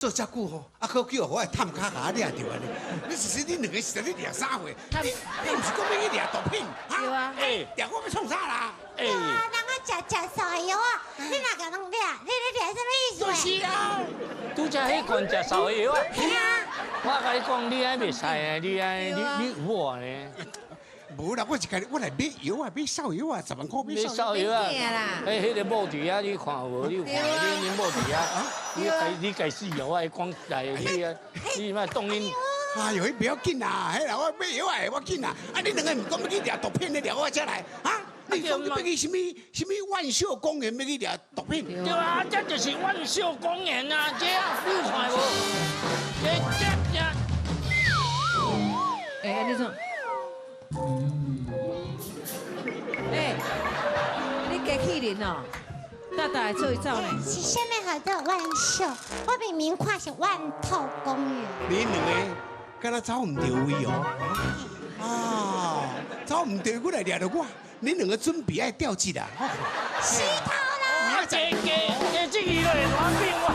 做遮久吼，啊，可叫我探卡甲掠着安尼。你是说你两个是在咧掠啥货？你唔是讲要去掠毒品？对啊。掠我要创啥啦？对啊，人我食烧药啊，你哪甲人掠？你掠什么意思？就是啊，拄则迄罐食烧药啊。系啊。我甲你讲，你爱袂使啊，你有我呢？无啦，我是家我来买药啊，买烧药啊，10万块买烧药啊。迄个帽子啊，你看无？你有看你帽子啊？你家死哦！我讲来你莫当恁。哎呦，不要紧啦，迄啦，我买药啊，我紧啦。啊，你两个唔讲要去掠毒品，你掠我遮来啊？你讲要去什么万秀公园要去掠毒品？对啊，这就是万秀公园啊，这啊，你看无？这。哎，你说。哎，你加气人哦，大大来做一走呢。是啥物好做万秀？我明明看是万透公园。你两个敢若走唔对位哦。啊，走唔对，我来掠着我。你两个准备爱调剂啦。石头啦！这个月来乱变我。